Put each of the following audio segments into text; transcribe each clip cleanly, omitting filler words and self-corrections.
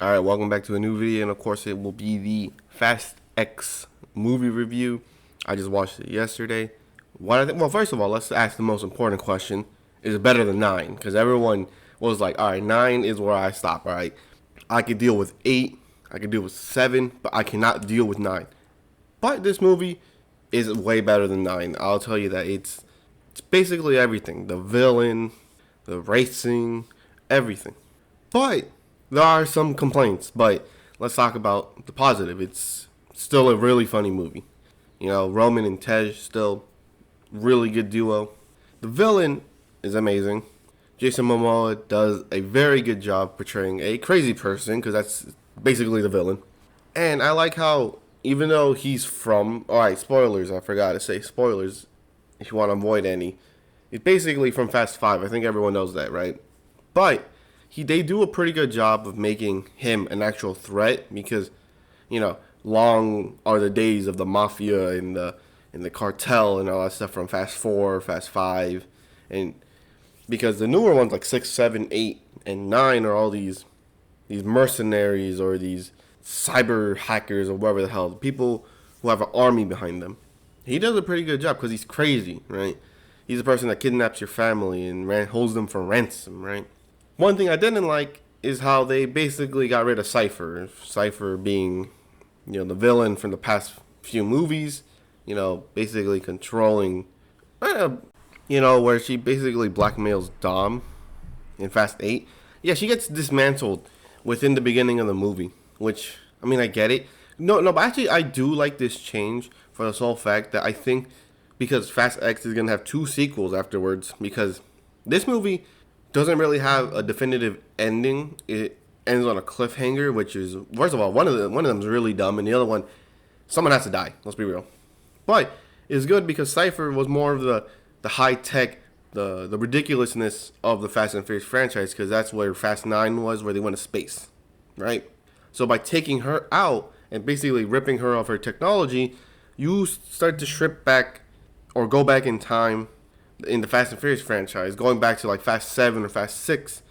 All right, welcome back to a new video, and of course, it will be the Fast X movie review. I just watched it yesterday. What I think? Well, first of all, let's ask the most important question: is it better than 9? Because everyone was like, "All right, 9 is where I stop." All right, I could deal with 8, I could deal with 7, but I cannot deal with 9. But this movie is way better than 9. I'll tell you that it's basically everything: the villain, the racing, everything. But there are some complaints, but let's talk about the positive. It's still a really funny movie. You know, Roman and Tej still really good duo. The villain is amazing. Jason Momoa does a very good job portraying a crazy person because that's basically the villain. And I like how even though he's from, all right, spoilers, I forgot to say spoilers if you want to avoid any. He's basically from Fast 5. I think everyone knows that, right? But they do a pretty good job of making him an actual threat because, long are the days of the mafia and the cartel and all that stuff from Fast 4, Fast 5, and because the newer ones like 6, 7, 8, and 9 are all these mercenaries or these cyber hackers or whatever the hell, the people who have an army behind them. He does a pretty good job because he's crazy, right? He's the person that kidnaps your family and holds them for ransom, right? One thing I didn't like is how they basically got rid of Cypher. Cypher being, the villain from the past few movies, basically controlling, where she basically blackmails Dom in Fast 8. Yeah, she gets dismantled within the beginning of the movie, which, I get it. No, but actually I do like this change for the sole fact that I think because Fast X is going to have 2 sequels afterwards because this movie doesn't really have a definitive ending. It ends on a cliffhanger, which is, first of all, one of them is really dumb, and the other one, someone has to die. Let's be real. But it's good because Cypher was more of the high tech, the ridiculousness of the Fast and Furious franchise, because that's where Fast 9 was, where they went to space, right? So by taking her out and basically ripping her of her technology, you start to strip back or go back in time in the Fast and Furious franchise, going back to like Fast 7 or Fast 6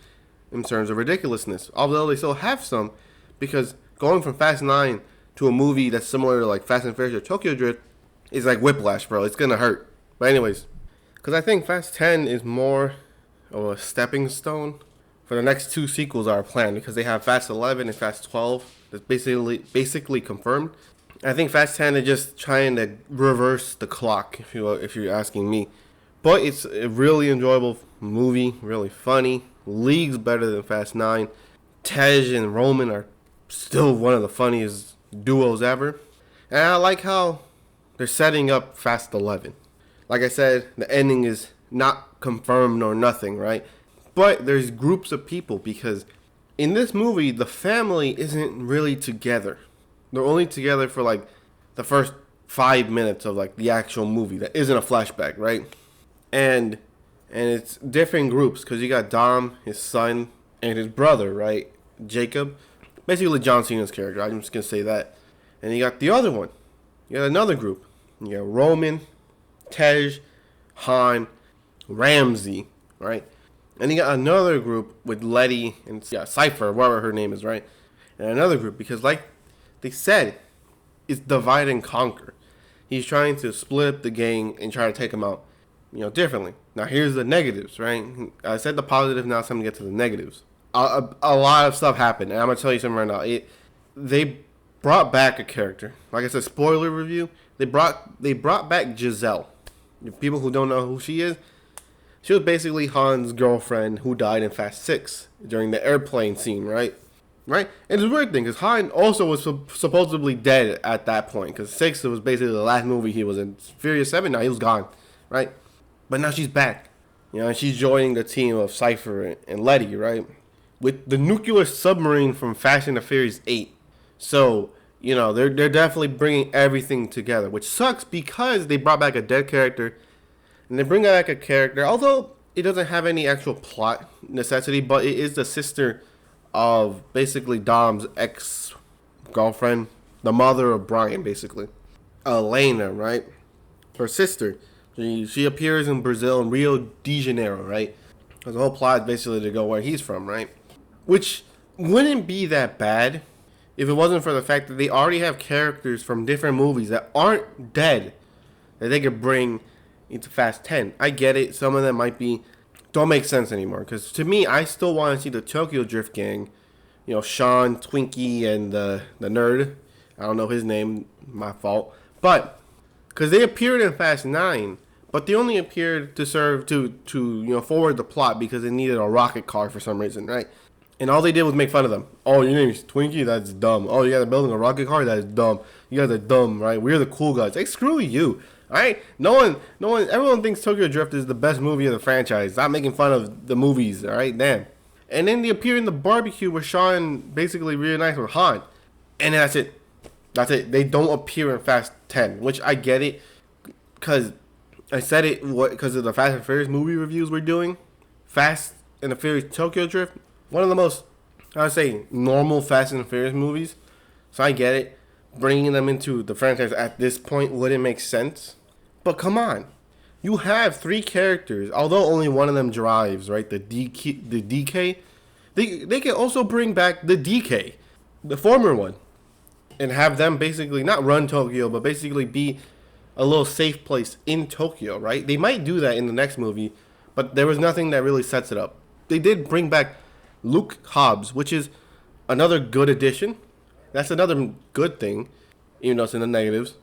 in terms of ridiculousness. Although they still have some, because going from Fast 9 to a movie that's similar to like Fast and Furious or Tokyo Drift is like whiplash, bro. It's going to hurt. But anyways, because I think Fast 10 is more of a stepping stone for the next 2 sequels are planned, because they have Fast 11 and Fast 12 that's basically confirmed. I think Fast 10 is just trying to reverse the clock, if you're asking me. But it's a really enjoyable movie, really funny, leagues better than Fast 9. Tej and Roman are still one of the funniest duos ever. And I like how they're setting up Fast 11. Like I said, the ending is not confirmed or nothing, right? But there's groups of people because in this movie, the family isn't really together. They're only together for like the first 5 minutes of like the actual movie. That isn't a flashback, right? And it's different groups because you got Dom, his son, and his brother, right? Jacob. Basically John Cena's character. I'm just going to say that. And you got the other one. You got another group. You got Roman, Tej, Han, Ramsey, right? And you got another group with Letty and Cypher, whatever her name is, right? And another group because like they said, it's divide and conquer. He's trying to split up the gang and try to take them out, differently. Now, here's the negatives, right? I said the positive, now it's time to get to the negatives. A lot of stuff happened, and I'm going to tell you something right now. They brought back a character. Like I said, spoiler review, they brought back Giselle. People who don't know who she is, she was basically Han's girlfriend who died in Fast 6 during the airplane scene, right? Right? And it's a weird thing, because Han also was supposedly dead at that point, because 6 was basically the last movie he was in. Furious 7, now he was gone, right? But now she's back. And she's joining the team of Cypher and Letty, right? With the nuclear submarine from Fast and the Furious 8. So, they're definitely bringing everything together, which sucks because they brought back a dead character. And they bring back a character, although it doesn't have any actual plot necessity, but it is the sister of basically Dom's ex-girlfriend, the mother of Brian, basically. Elena, right? Her sister. She appears in Brazil, in Rio de Janeiro, right? Because the whole plot is basically to go where he's from, right? Which wouldn't be that bad if it wasn't for the fact that they already have characters from different movies that aren't dead that they could bring into Fast 10. I get it. Some of them might be don't make sense anymore. Because to me, I still want to see the Tokyo Drift gang. You know, Sean, Twinkie, and the nerd. I don't know his name. My fault. But because they appeared in Fast 9, but they only appeared to serve to forward the plot because they needed a rocket car for some reason, right? And all they did was make fun of them. Oh, your name is Twinkie? That's dumb. Oh, you guys are building a rocket car? That's dumb. You guys are dumb, right? We're the cool guys. Hey, screw you. Alright? No one, everyone thinks Tokyo Drift is the best movie of the franchise. Stop making fun of the movies, alright? Damn. And then they appear in the barbecue where Sean basically reunites with Han. And that's it. That's it. They don't appear in Fast 10, which I get it. Because I said it because of the Fast and Furious movie reviews we're doing. Fast and the Furious Tokyo Drift. One of the most, I would say, normal Fast and Furious movies. So I get it. Bringing them into the franchise at this point wouldn't make sense. But come on. You have 3 characters, although only one of them drives, right? The DK. They can also bring back the DK, the former one, and have them basically not run Tokyo, but basically be a little safe place in Tokyo, right? They might do that in the next movie, but there was nothing that really sets it up. They did bring back Luke Hobbs, which is another good addition. That's another good thing, even though it's in the negatives.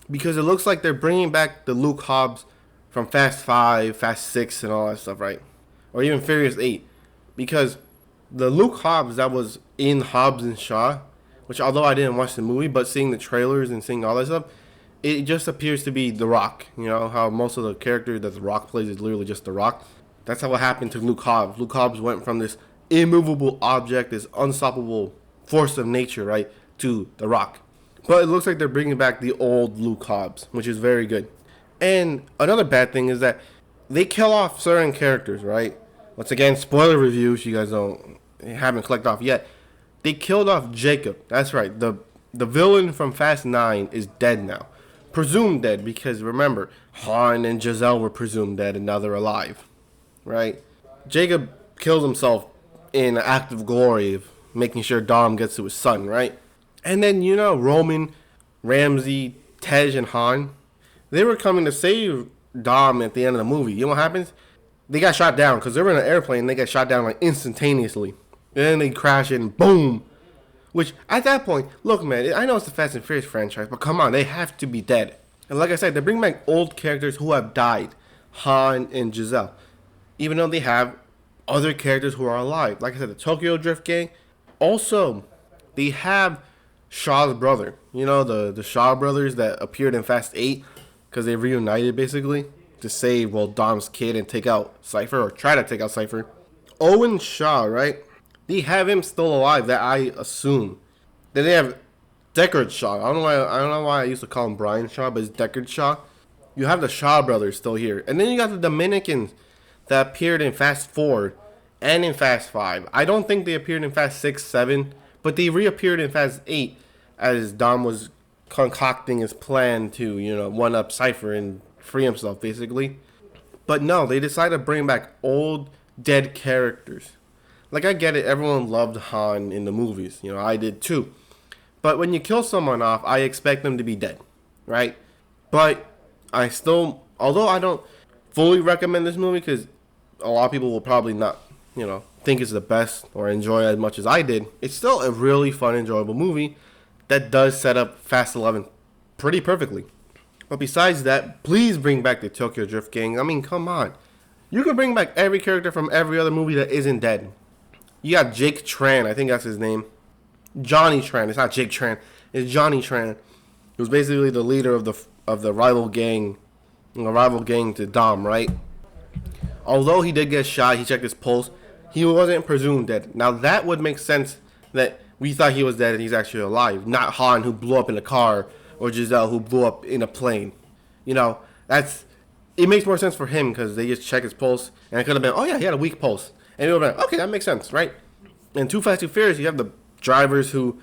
Because it looks like they're bringing back the Luke Hobbs from Fast 5, Fast 6, and all that stuff, right? Or even Furious 8. Because the Luke Hobbs that was in Hobbs and Shaw, which although I didn't watch the movie, but seeing the trailers and seeing all that stuff, it just appears to be The Rock. You know, how most of the character that The Rock plays is literally just The Rock. That's how it happened to Luke Hobbs. Luke Hobbs went from this immovable object, this unstoppable force of nature, right, to The Rock. But it looks like they're bringing back the old Luke Hobbs, which is very good. And another bad thing is that they kill off certain characters, right? Once again, spoiler reviews, you guys haven't clicked off yet. They killed off Jacob. That's right. The villain from Fast 9 is dead now. Presumed dead because remember, Han and Giselle were presumed dead and now they're alive, right? Jacob kills himself in an act of glory of making sure Dom gets to his son, right? And then, Roman, Ramsey, Tej, and Han, they were coming to save Dom at the end of the movie. You know what happens? They got shot down because they were in an airplane and they got shot down like instantaneously. And then they crash and boom. Which, at that point, look, man, I know it's the Fast and Furious franchise, but come on, they have to be dead. And like I said, they bring back old characters who have died. Han and Giselle. Even though they have other characters who are alive. Like I said, the Tokyo Drift gang. Also, they have Shaw's brother. You know, the Shaw brothers that appeared in Fast 8 because they reunited basically to save, Dom's kid and take out Cypher or try to take out Cypher. Owen Shaw, right? They have him still alive that I assume. Then they have Deckard Shaw. I don't know why I used to call him Brian Shaw, but it's Deckard Shaw. You have the Shaw brothers still here. And then you got the Dominicans that appeared in Fast 4 and in Fast 5. I don't think they appeared in Fast 6, 7, but they reappeared in Fast 8 as Dom was concocting his plan to, one-up Cypher and free himself, basically. But no, they decided to bring back old, dead characters. Like, I get it, everyone loved Han in the movies. I did too. But when you kill someone off, I expect them to be dead, right? But I still, although I don't fully recommend this movie because a lot of people will probably not, think it's the best or enjoy it as much as I did, it's still a really fun, enjoyable movie that does set up Fast 11 pretty perfectly. But besides that, please bring back the Tokyo Drift gang. I mean, come on. You can bring back every character from every other movie that isn't dead. You got Jake Tran, I think that's his name. Johnny Tran. It's not Jake Tran. It's Johnny Tran. He was basically the leader of the rival gang, to Dom, right? Although he did get shot, he checked his pulse. He wasn't presumed dead. Now that would make sense that we thought he was dead and he's actually alive, not Han who blew up in a car or Giselle who blew up in a plane. It makes more sense for him because they just check his pulse and it could have been, oh yeah, he had a weak pulse. And it would have been, okay, that makes sense, right? And Too Fast, Too Furious, you have the drivers who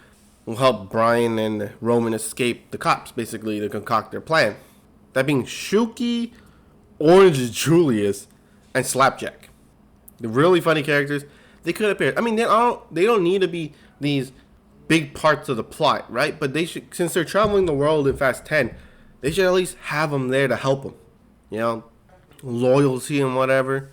will help Brian and Roman escape the cops, basically, to concoct their plan. That being Shuki, Orange Julius, and Slapjack. The really funny characters. they could appear. I mean, they don't need to be these big parts of the plot, right? But they should, since they're traveling the world in Fast 10, they should at least have them there to help them. You know, loyalty and whatever.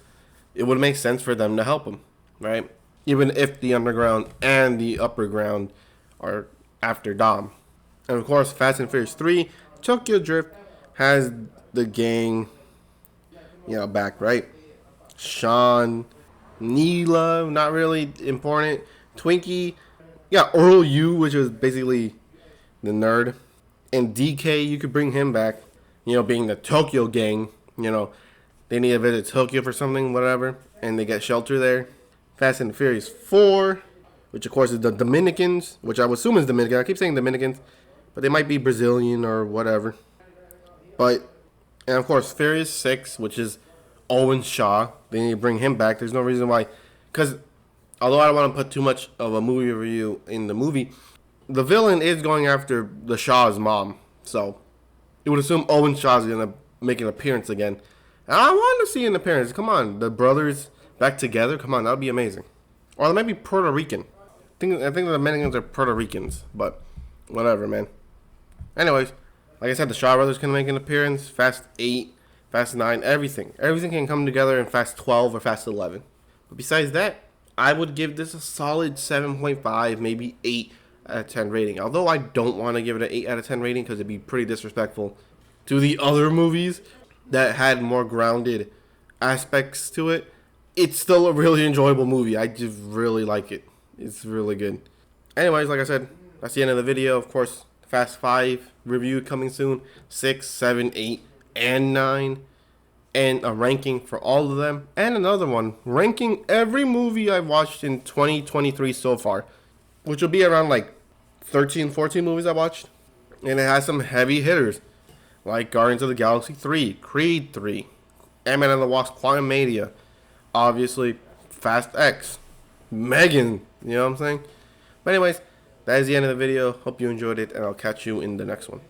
It would make sense for them to help them, right? Even if the underground and the upper ground are after Dom. And of course, Fast and Furious 3, Tokyo Drift has the gang, back, right? Sean, Neela, not really important. Twinkie, Earl Yu, which was basically the nerd. And DK, you could bring him back, being the Tokyo gang, they need to visit Tokyo for something, whatever, and they get shelter there. Fast and Furious 4, which of course is the Dominicans, which I would assume is Dominican. I keep saying Dominicans, but they might be Brazilian or whatever. And of course, Furious 6, which is Owen Shaw. They need to bring him back. There's no reason why. Because although I don't want to put too much of a movie review in the movie, the villain is going after the Shaw's mom. So you would assume Owen Shaw's going to make an appearance again. And I want to see an appearance. Come on, the brothers back together. Come on, that would be amazing. Or they might be Puerto Rican. I think the Dominicans are Puerto Ricans. But whatever, man. Anyways, like I said, the Shaw brothers can make an appearance. Fast 8, Fast 9, everything. Everything can come together in Fast 12 or Fast 11. But besides that, I would give this a solid 7.5, maybe 8 out of 10 rating. Although I don't want to give it an 8 out of 10 rating because it'd be pretty disrespectful to the other movies that had more grounded aspects to it. It's still a really enjoyable movie. I just really like it. It's really good. Anyways, like I said, that's the end of the video. Of course, Fast 5 review coming soon. 6, 7, 8, and 9. And a ranking for all of them. And another one, ranking every movie I've watched in 2023 so far. Which will be around like 13, 14 movies I watched. And it has some heavy hitters. Like Guardians of the Galaxy 3, Creed 3, Ant-Man and the Wasp, Quantumania. Obviously, Fast X, Megan. You know what I'm saying? But anyways, that is the end of the video. Hope you enjoyed it. And I'll catch you in the next one.